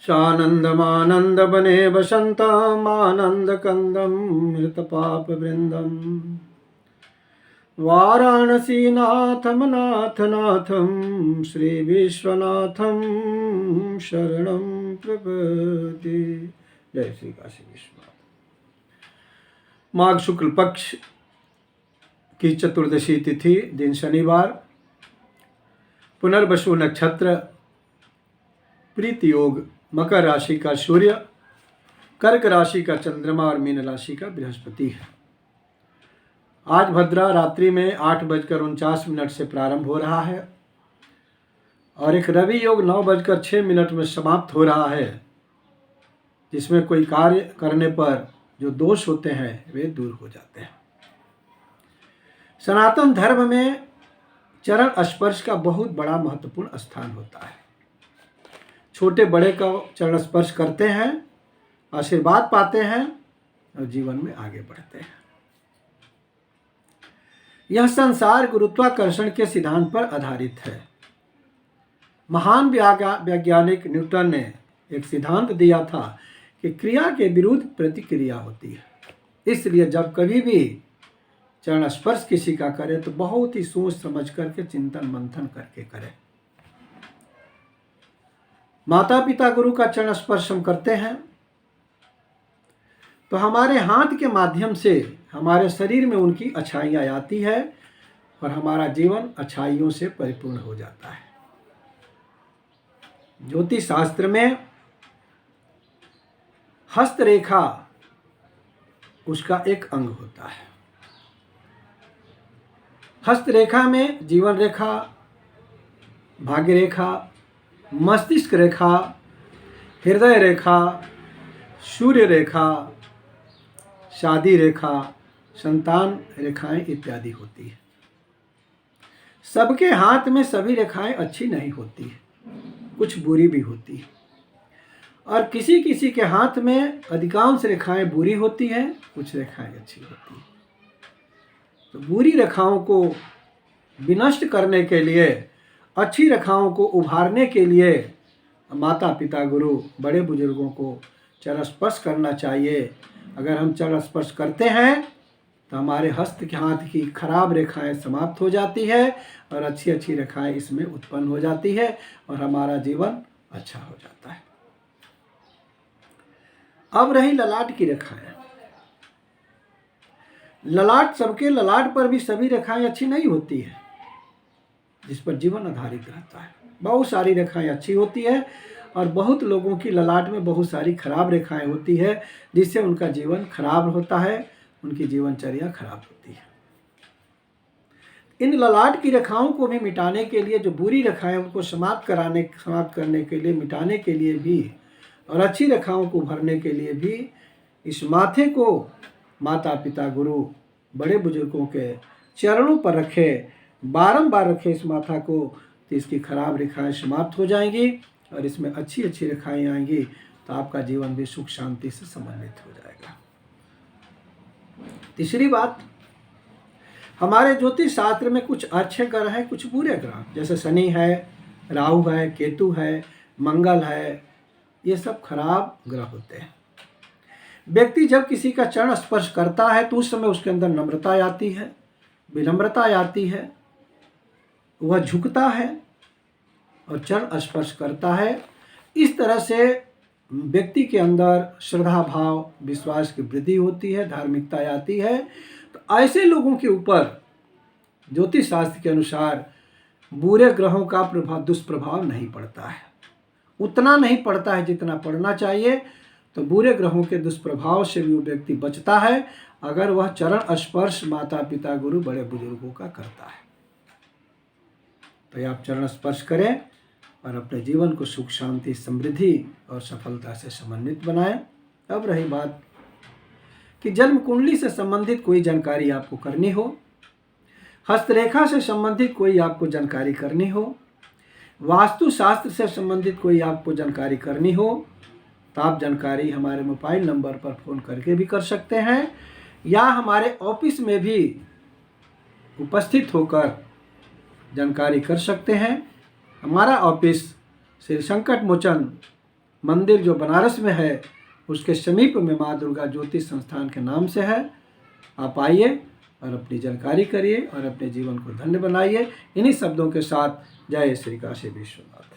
सानन्दमानन्दवने वसन्तमानन्दकन्दं मृतपापवृन्दं वाराणसीनाथं नाथनाथं श्रीविश्वनाथं शरणं प्रपद्ये। जय श्री काशी विश्वनाथ। माघ शुक्ल पक्ष की चतुर्दशी तिथि, दिन शनिवार, पुनर्वसु नक्षत्र, प्रीति योग, मकर राशि का सूर्य, कर्क राशि का चंद्रमा और मीन राशि का बृहस्पति है। आज भद्रा रात्रि में 8:49 से प्रारंभ हो रहा है और एक रवि योग 9:06 में समाप्त हो रहा है, जिसमें कोई कार्य करने पर जो दोष होते हैं वे दूर हो जाते हैं। सनातन धर्म में चरण स्पर्श का बहुत बड़ा महत्वपूर्ण स्थान होता है। छोटे बड़े का चरण स्पर्श करते हैं, आशीर्वाद पाते हैं और जीवन में आगे बढ़ते हैं। यह संसार गुरुत्वाकर्षण के सिद्धांत पर आधारित है। महान वैज्ञानिक न्यूटन ने एक सिद्धांत दिया था कि क्रिया के विरुद्ध प्रतिक्रिया होती है। इसलिए जब कभी भी चरण स्पर्श किसी का करें तो बहुत ही सोच समझ करके चिंतन मंथन करके करें। माता पिता गुरु का चरण स्पर्श हम करते हैं तो हमारे हाथ के माध्यम से हमारे शरीर में उनकी अच्छाइयाँ आती है और हमारा जीवन अच्छाइयों से परिपूर्ण हो जाता है। ज्योतिष शास्त्र में हस्तरेखा उसका एक अंग होता है। हस्तरेखा में जीवन रेखा, भाग्य रेखा, मस्तिष्क रेखा, हृदय रेखा, सूर्य रेखा, शादी रेखा, संतान रेखाएं इत्यादि होती है। सबके हाथ में सभी रेखाएं अच्छी नहीं होती है, कुछ बुरी भी होती है और किसी किसी के हाथ में अधिकांश रेखाएं बुरी होती हैं, कुछ रेखाएं अच्छी होती हैं। तो बुरी रेखाओं को विनष्ट करने के लिए, अच्छी रेखाओं को उभारने के लिए माता पिता गुरु बड़े बुजुर्गों को चरण स्पर्श करना चाहिए। अगर हम चरण स्पर्श करते हैं तो हमारे हस्त के हाथ की खराब रेखाएं समाप्त हो जाती है और अच्छी अच्छी रेखाएं इसमें उत्पन्न हो जाती है और हमारा जीवन अच्छा हो जाता है। अब रही ललाट की रेखाएं। ललाट, सबके ललाट पर भी सभी रेखाएं अच्छी नहीं होती है, जिस पर जीवन आधारित रहता है। बहुत सारी रेखाएं अच्छी होती है और बहुत लोगों की ललाट में बहुत सारी खराब रेखाएं होती है, जिससे उनका जीवन खराब होता है, उनकी जीवनचर्या खराब होती है। इन ललाट की रेखाओं को भी मिटाने के लिए, जो बुरी रेखाएं उनको समाप्त करने के लिए, मिटाने के लिए भी और अच्छी रेखाओं को भरने के लिए भी इस माथे को माता पिता गुरु बड़े बुजुर्गों के चरणों पर रखे, बारंबार रखे इस माथा को, तो इसकी खराब रेखाएं समाप्त हो जाएंगी और इसमें अच्छी अच्छी रेखाएं आएंगी, तो आपका जीवन भी सुख शांति से समन्वित हो जाएगा। तीसरी बात, हमारे ज्योतिष शास्त्र में कुछ अच्छे ग्रह हैं, कुछ बुरे ग्रह, जैसे शनि है, राहु है, केतु है, मंगल है, ये सब खराब ग्रह होते हैं। व्यक्ति जब किसी का चरण स्पर्श करता है तो उस समय उसके अंदर नम्रता आती है, विनम्रता आती है, वह झुकता है और चरण स्पर्श करता है। इस तरह से व्यक्ति के अंदर श्रद्धा भाव, विश्वास की वृद्धि होती है, धार्मिकता आती है। तो ऐसे लोगों के ऊपर ज्योतिष शास्त्र के अनुसार बुरे ग्रहों का दुष्प्रभाव नहीं पड़ता है, उतना नहीं पड़ता है जितना पड़ना चाहिए। तो बुरे ग्रहों के दुष्प्रभाव से भी वो व्यक्ति बचता है अगर वह चरण स्पर्श माता पिता गुरु बड़े बुजुर्गों का करता है। तो आप चरण स्पर्श करें और अपने जीवन को सुख शांति, समृद्धि और सफलता से समन्वित बनाएं। अब रही बात कि जन्म कुंडली से संबंधित कोई जानकारी आपको करनी हो, हस्तरेखा से संबंधित कोई आपको जानकारी करनी हो, वास्तु शास्त्र से संबंधित कोई आपको जानकारी करनी हो, तो आप जानकारी हमारे मोबाइल नंबर पर फ़ोन करके भी कर सकते हैं या हमारे ऑफिस में भी उपस्थित होकर जानकारी कर सकते हैं। हमारा ऑफिस श्री संकट मोचन मंदिर जो बनारस में है उसके समीप में माँ दुर्गा ज्योतिष संस्थान के नाम से है। आप आइए और अपनी जानकारी करिए और अपने जीवन को धन्य बनाइए। इन्हीं शब्दों के साथ जय श्री काशी विश्वनाथ।